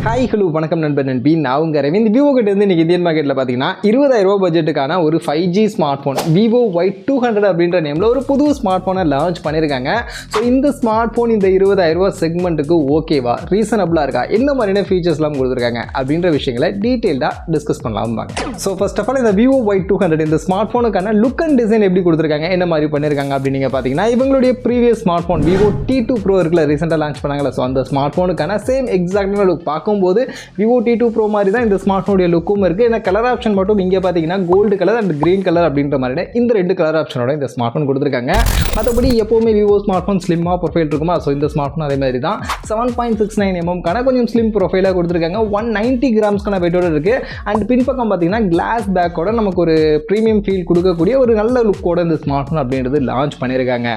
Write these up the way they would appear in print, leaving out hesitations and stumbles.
Hi hello வணக்கம் நண்பர் நண்பி நான் உங்கள் ரவி. இந்த விவோ கிட்ட இருந்து இன்றைக்கி இந்தியன் மார்க்கெட்டில் பார்த்தீங்கன்னா 20,000 ரூபா பட்ஜெட்டுக்கான ஒரு 5G smart phone Vivo Y200 அப்படின்ற நேமில் ஒரு புது ஸ்மார்ட் ஃபோனை லான்ச் பண்ணியிருக்காங்க. ஸோ இந்த ஸ்மார்ட் ஃபோன் இந்த 20,000 ரூபா செக்மெண்ட்டுக்கு ஓகேவா, ரீசனபிளாக இருக்கா, என்ன மாதிரியான ஃபீச்சர்ஸ்லாம் கொடுத்துருக்காங்க அப்படின்ற விஷயங்களை டீட்டெயில்டாக டிஸ்கஸ் பண்ணலாம் வாங்க. ஸோ ஃபர்ஸ்ட் ஆஃப் ஆல் இந்த Vivo Y200 இந்த ஸ்மார்ட் ஃபோனுக்கான லுக் அண்ட் டிசைன் எப்படி கொடுத்துருக்காங்க, என்ன மாதிரி பண்ணியிருக்காங்க அப்படின்னு நீங்கள் பார்த்தீங்கன்னா, இவங்களுடைய previous smart phone Vivo T2 Pro இருக்குல்ல, ரீசெண்டாக லான்ச் பண்ணாங்களா, ஸோ அந்த ஸ்மார்ட் ஃபோனுக்கான சேம் எக்ஸாக்டான லுக் பார்க்கும்போது Vivo T2 Pro மாதிரி தான் இந்த ஸ்மார்ட் ஃபோனுடைய லுக்கும் இருக்குது. இந்த கலர் ஆப்ஷன் மட்டும் இங்கே பார்த்தீங்கன்னா gold colour and green colour அப்படின்ற மாதிரி இந்த ரெண்டு கலர் ஆப்ஷனோட இந்த ஸ்மார்ட் ஃபோன் கொடுத்துருக்காங்க. மற்றபடி எப்போவுமே Vivo ஸ்மார்ட் ஃபோன் ஸ்லிம்மாக ப்ரொஃபைல் இருக்குமா, ஸோ இந்த ஸ்மார்ட் ஃபோன் அதே மாதிரி தான் 7.69 mm கொஞ்சம் ஸ்லிம் ப்ரொஃபைலாக கொடுத்துருக்காங்க. 190 கிராம்ஸ்க்கான வெயிட்டோட இருக்குது. அண்ட் பின்பக்கம் பார்த்தீங்கன்னா கிளாஸ் பேக்கோட நமக்கு ஒரு ப்ரீமியம் ஃபீல் கொடுக்கக்கூடிய ஒரு நல்ல லுக்கோட இந்த ஸ்மார்ட் ஃபோன் அப்படின்றது லான்ச் பண்ணியிருக்காங்க.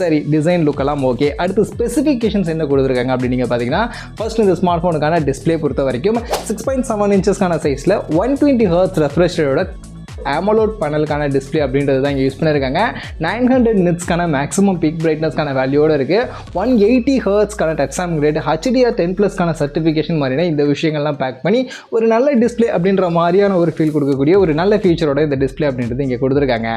சரி, டிசைன் லுக்கெல்லாம் ஓகே. அடுத்து ஸ்பெசிஃபிகேஷன்ஸ் என்ன கொடுத்துருக்காங்க அப்படின்னு நீங்கள் பார்த்தீங்கன்னா, ஃபர்ஸ்ட் இந்த ஸ்மார்ட் ஃபோனுக்கான டிஸ்பிளே பொறுத்த வரைக்கும் 6.7 இன்ச்சஸ்க்கான சைஸில் 120 Hz ரெஃப்ரெஷ் ரேட்டோட AMOLED பேனலுக்கான டிஸ்பிளே அப்படின்றது தான் இங்கே யூஸ் பண்ணியிருக்காங்க. 900 நிட்ஸ்க்கான மேக்ஸிமம் பீக் பிரைட்னஸ்க்கான வேல்யூவோடு இருக்குது. 180 ஹர்ட்ஸ்க்கான டச் சாம்பிளிங் ரேட், HDR 10+க்கான சர்டிஃபிகேஷன் மாதிரினா இந்த விஷயங்கள்லாம் பேக் பண்ணி ஒரு நல்ல டிஸ்பிளே அப்படின்ற மாதிரியான ஒரு ஃபீல் கொடுக்கக்கூடிய ஒரு நல்ல ஃபீச்சரோட இந்த டிஸ்பிளே அப்படின்றது இங்கே கொடுத்துருக்காங்க.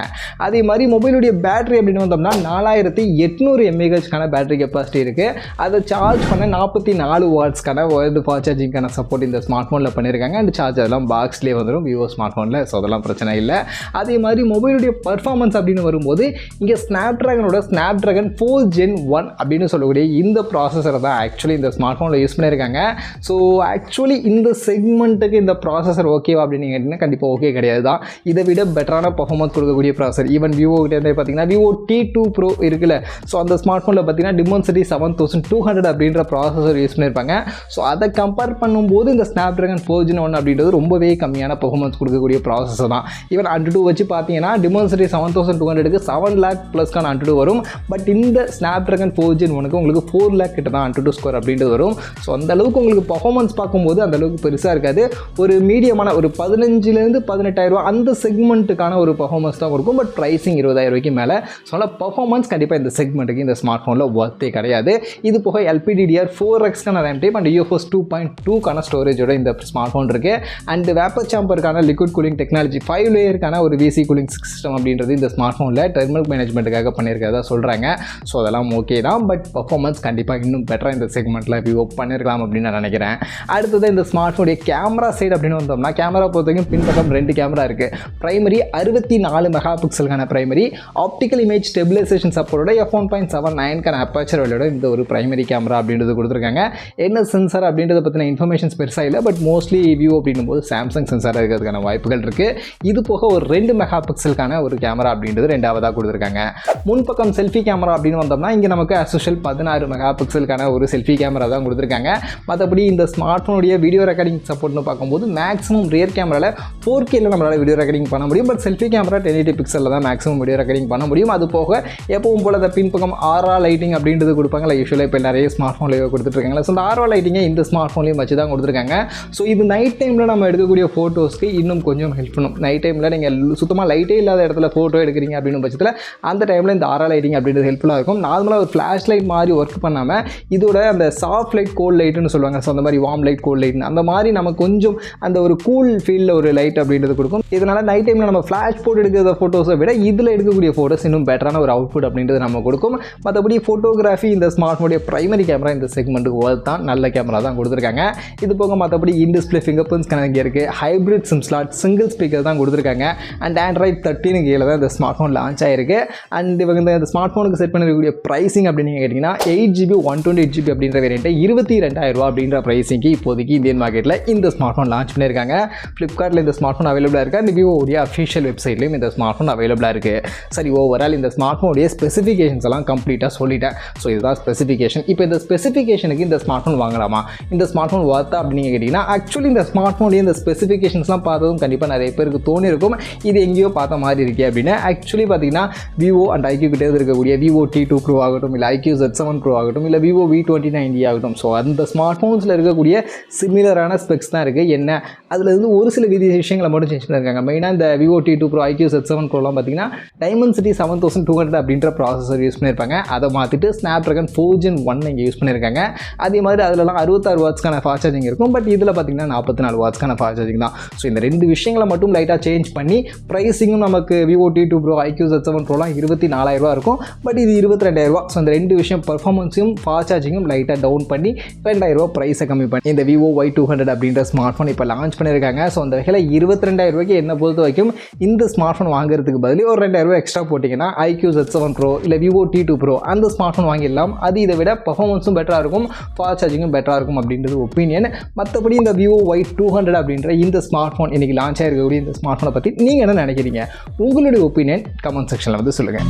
அதே மாதிரி மொபைலுடைய பேட்டரி அப்படின்னு வந்தோம்னா 4800 mAhக்கான பேட்டரி கெப்பாசிட்டி இருக்குது. அதை சார்ஜ் பண்ண 44 வாட்ஸ்க்கான ஒயர்டு ஃபாஸ்ட் சார்ஜிங்கான சப்போர்ட் இந்த ஸ்மார்ட் ஃபோனில் பண்ணியிருக்காங்க. அண்ட் சார்ஜ் அதெல்லாம் பாக்ஸ்லேயே வந்துடும் Vivo ஸ்மார்ட் ஃபோனில், ஸோ அதெல்லாம் பிரச்சனை இல்லை. அதே மாதிரி மொபைலுடைய பர்ஃபார்மன்ஸ் அப்படின்னு வரும்போது இங்கே ஸ்னாப்ட்ராகனோட ஸ்னாப்ட்ராகன் 4 Gen 1 அப்படின்னு சொல்லக்கூடிய இந்த ப்ராசஸரை தான் ஆக்சுவலி இந்த ஸ்மார்ட் ஃபோனில் யூஸ் பண்ணியிருக்காங்க. ஸோ ஆக்சுவலி இந்த செக்மெண்ட்டுக்கு இந்த ப்ராசஸர் ஓகேவா அப்படின்னு கேட்டிங்கன்னா கண்டிப்பாக ஓகே கிடையாது தான். இதை விட பெட்டரான பர்ஃபார்மன்ஸ் கொடுக்கக்கூடிய ப்ராசஸர் ஈவன் Vivo கிட்டே பார்த்தீங்கன்னா Vivo T2 Pro இருக்குல்ல, ஸோ அந்த ஸ்மார்ட் ஃபோனில் பார்த்தீங்கன்னா Dimensity 7200 அப்படின்ற ப்ராசஸர் யூஸ் பண்ணியிருப்பாங்க. ஸோ அதை கம்பேர் பண்ணும்போது இந்த ஸ்னாப்ட்ராகன் 4 Gen 1 அப்படின்றது ரொம்பவே கம்மியான பர்ஃபார்மன்ஸ் கொடுக்கக்கூடிய ப்ராசஸர் தான். ஈவன் Antutu வச்சு பார்த்தீங்கன்னா Dimensity 7200க்கு 7 lakh ப்ளஸ்க்கான Antutu வரும். பட் இந்த ஸ்னாப்ட்ராகன் 4 Gen 1க்கு உங்களுக்கு 4 lakh கிட்ட தான் Antutu ஸ்கோர் அப்படின்றது வரும். ஸோ அந்த அளவுக்கு உங்களுக்கு பர்ஃபார்மன்ஸ் பார்க்கும்போது அந்த அளவுக்கு பெருசாக இருக்காது. ஒரு மீடியமான ஒரு 15,000 18,000 ரூபா அந்த செக்மெண்ட்டுக்கான ஒரு பர்ஃபார்மன்ஸ் தான் கொடுக்கும். பட் ப்ரைஸிங் 20,000 ரூபாய்க்கு மேலே. ஸோ அதனால் பர்ஃபார்மன்ஸ் கண்டிப்பாக இந்த செக்மெண்ட்டுக்கு இந்த ஸ்மார்ட் ஃபோனில் ஒர்த்தே கிடையாது. இது போக LPDDR4Xக்கான ரேம் டைப் அண்ட் UFS 2.2க்கான ஸ்டோரேஜோட இந்த ஸ்மார்ட் ஃபோன் இருக்குது. அண்ட் வேப்பர் சாம்பருக்கான லிக்விட் கூலிங் டெக்னாலஜி 5 லேயருக்கான ஒரு VC கூலிங் சிஸ்டம் அப்படின்றது இந்த ஸ்மார்ட் ஃபோனில் தெர்மல் மேனேஜ்மெண்ட்டுக்காக பண்ணியிருக்கிறதா சொல்கிறாங்க. ஸோ அதெல்லாம் ஓகே தான். பட் பர்ஃபார்மன்ஸ் கண்டிப்பாக இன்னும் பெட்டராக இந்த செக்மெண்ட்டில் Vivo பண்ணியிருக்கலாம் அப்படின்னு நான் நினைக்கிறேன். அடுத்தது இந்த ஸ்மார்ட் ஃபோனுடைய கேமரா சைடு அப்படின்னு வந்தோம்னா, கேமரா பொறுத்த வரைக்கும் பின்பக்கம் 2 கேமரா இருக்குது. பிரைமரி 64 மெகா பிக்சலுக்கான பிரைமரி, ஆப்டிக்கல் இமேஜ் ஸ்டெபிலைசேஷன் சப்போர்ட்டோட f1.79க்கான அப்பேச்சர் வேலையோட இந்த ஒரு பிரைமரி கேமரா அப்படின்றது கொடுத்துருக்காங்க. என்ன சென்சார் அப்படின்றத பற்றின இன்ஃபர்மேஷன்ஸ் பெருசாக இல்லை. பட் மோஸ்ட்லி Vivo அப்படின்னும் போது சாம்சங் சென்சாராக இருக்கிறதுக்கான வாய்ப்புகள் இருக்குது. இது போக ஒரு 2 மெகா பிக்சலுக்கான ஒரு கேமரா அப்படின்றது ரெண்டாவதாக கொடுத்துருக்காங்க. முன்பக்கம் செல்ஃபி கேமரா அப்படின்னு வந்தோம்னா இங்கே நமக்கு அசோஷியல் 16 மெகா பிக்சலுக்கான ஒரு செல்ஃபி கேமரா தான் கொடுத்துருக்காங்க. மற்றபடி இந்த ஸ்மார்ட் ஃபோனுடைய வீடியோ ரெக்கார்டிங் சப்போர்ட்னு பார்க்கும்போது மேக்ஸிமம் ரியர் கேமராவில் 4Kல நம்மளால் வீடியோ ரெக்கார்டிங் பண்ண முடியும். பட் செல்ஃபி கேமரா 1080 பிக்சலில் தான் மேக்ஸிமம் வீடியோ ரெக்கார்டிங் பண்ண முடியும். அது போக எப்பவும் போல அந்த பின்பக்கம் ஆர்ஆ லைட்டிங் அப்படின்றது கொடுப்பாங்களா, யூஸ்வலாக இப்போ நிறைய ஸ்மார்ட் ஃபோன்லேயே கொடுத்துட்ருக்காங்களா. ஸோ அந்த ஆர்ஆ லைட்டிங்கை இந்த ஸ்மார்ட் ஃபோன்லேயும் வச்சு தான் கொடுத்துருக்காங்க. ஸோ இது நைட் டைமில் நம்ம எடுக்கக்கூடிய ஃபோட்டோஸ்க்கு இன்னும் கொஞ்சம் ஹெல்ப் பண்ணும். நைட் டைமில் நீங்கள் சுத்தமாக லைட்டே இல்லாத இடத்துல ஃபோட்டோ எடுக்கிறீங்க அப்படின்னு பட்சத்தில் அந்த டைமில் இந்த ஆர்ஆ லைட்டிங் அப்படின்றது ஹெல்ப்ஃபுல்லாக இருக்கும். நார்மலாக ஒரு ஃப்ளாஷ் லைட் மாதிரி ஒர்க் பண்ணாமல் இதோட அந்த சாஃப்ட் லைட் கோல்ட் லைட்டுன்னு சொல்லுவாங்க. ஸோ அந்த மாதிரி வார்ம் லைட் கோல்ட் லைட்னு அந்த மாதிரி நம்ம கொஞ்சம் அந்த ஒரு கூல் ஃபீல்டில் ஒரு லைட் அப்படின்றது கொடுக்கும். இதனால் நைட் டைமில் நம்ம ஃப்ளாஷ் போட்டு எடுக்கிற ஃபோட்டோஸை விட இதில் எடுக்கக்கூடிய ஃபோட்டோஸ் இன்னும் பெட்டரான ஒரு அவுட்புட் அப்படின்றது நம்ம கொடுக்கும். மற்றபடி ஃபோட்டோகிராஃபி இந்த ஸ்மார்ட் ஃபோனுடைய பிரைமரி கேமரா இந்த செக்மெண்ட்டுக்கு ஒர்த் தான், நல்ல கேமரா தான் கொடுத்துருக்காங்க. இது போக மற்றபடி in display finger prints connect இருக்குது. Hybrid SIM slot, single speaker தான் கொடுத்துருக்காங்க. அண்ட் Android 13 கீழே தான் இந்த ஸ்மார்ட் ஃபோன் லான்ச் ஆயிருக்கு. அண்ட் இவங்க இந்த ஸ்மார்ட் ஃபோனுக்கு செட் பண்ணிருக்கக்கூடிய ப்ரைஸிங் அப்படின்னு கேட்டிங்கன்னா 8GB 128GB அப்படின்ற வேரியண்ட்டை 22,000 ரூபா அப்படின்ற ப்ரைஸிங்க்கு இப்போதைக்கு இந்தியன் மார்க்கெட்டில் இந்த ஸ்மார்ட் ஃபோன் லான்ச் பண்ணியிருக்காங்க. ஃப்ளிப்கார்ட்டில் இந்த ஸ்மார்ட் ஃபோன் அவைலபிளாக இருக்குது. அண்ட் விவோடைய அஃபிஷியல் வெப்சைட்லையும் இந்த ஸ்மார்ட் ஃபோன் அவைலபிளாக இருக்குது. சரி, ஓவரால் இந்த ஸ்மார்ட் ஃபோனுடைய ஸ்பெசிஃபிகேஷன்ஸ் எல்லாம் கம்ப்ளீட்டாக சொல்லிட்டேன். ஸோ இதுதான் ஸ்பெசிஃபிகேஷன். இப்போ இந்த ஸ்பெசிஃபிகேஷனுக்கு இந்த ஸ்மார்ட் ஃபோன் வாங்கலாமா, இந்த ஸ்மார்ட் ஃபோன் ஒர்த்தா அப்படின்னு கேட்டிங்கன்னா, ஆக்சுவலி இந்த ஸ்மார்ட் ஃபோனுடைய இந்த ஸ்பெசிஃபிகேஷன்ஸ்லாம் பார்த்ததும் கண்டிப்பாக நிறைய பேருக்கு தோணி இருக்கும். இது எங்கேயோ பார்த்த மாதிரி இருக்கே அப்படின்னு. ஆக்சுவலி பார்த்தீங்கன்னா விவோ அண்ட் iQoo கிட்டே இருக்கக்கூடிய Vivo T2 Pro ஆகட்டும், இல்லை iQoo Z7 Pro ஆகட்டும், இல்லை Vivo Y200 ஆகட்டும், ஸோ அந்த ஸ்மார்ட் ஃபோன்ஸில் இருக்கக்கூடிய சிமிலரான ஸ்பெக்ஸ் தான் இருக்குது. என்ன அதில் இருந்து ஒரு சில விஷயங்களை மட்டும் சேஞ்ச் பண்ணியிருக்காங்க. மெயினாக இந்த Vivo T2 Pro iQoo Z7 Proலாம் பார்த்தீங்கன்னா Dimensity 7200 அப்படின்ற ப்ராசஸர் யூஸ் பண்ணியிருப்பாங்க. அதை மாற்றிட்டு Snapdragon 4 Gen 1 இங்கே யூஸ் பண்ணியிருக்காங்க. அதே மாதிரி அதிலலாம் 66 வாட்ஸ்க்கான ஃபாஸ்ட் சார்ஜிங் இருக்கும். பட் இதில் பார்த்தீங்கன்னா 44 வாட்ஸ்க்கான ஃபாஸ்ட் சார்ஜிங் தான். ஸோ இந்த ரெண்டு விஷயங்களை மட்டும் லைட்டாக சேஞ்ச் பண்ணி ப்ரைஸிங்கும் நமக்கு Vivo T2 Pro iQoo Z7 Proலாம் 24,000 இருக்கும். பட் இது 22,000. ஸோ இந்த ரெண்டு விஷயம் பர்ஃபார்மன்ஸையும் ஃபாஸ்ட் சார்ஜிங்கும் லைட்டாக டவுன் பண்ணி 2,000 ப்ரைஸை கம்மி பண்ணி இந்த Vivo Y200 அப்படின்ற ஸ்மார்ட் ஃபோன் இப்போ லான்ச் பண்ணியிருக்காங்க. ஸோ அந்த வகையில் 22,000 என்ன பொறுத்த வரைக்கும் இந்த ஸ்மார்ட் ஃபோன் வாங்குறதுக்கு பதில் ஒரு 2,000 எக்ஸ்ட்ரா போட்டிங்கன்னா iQoo Z7 Pro இல்லை Vivo T2 Pro அந்த ஸ்மார்ட் ஃபோன் வாங்கிடலாம். அது இதை விட பர்ஃபார்மன்ஸும் பெட்டராக இருக்கும், ஃபாஸ்ட் சார்ஜிங்கும் பெட்டராக இருக்கும் அப்படின்றது ஒப்பீனியன். மற்றபடி இந்த Vivo Y200 அப்படின்ற இந்த ஸ்மார்ட் ஃபோன் இன்றைக்கி லான்ச் ஆகிருக்கக்கூடிய இந்த ஸ்மார்ட் ஃபோனை பற்றி நீங்கள் என்ன நினைக்கிறீங்க? உங்களுடைய ஒப்பீனியன் கமெண்ட் செக்ஷனில் வந்து சொல்லுங்கள்.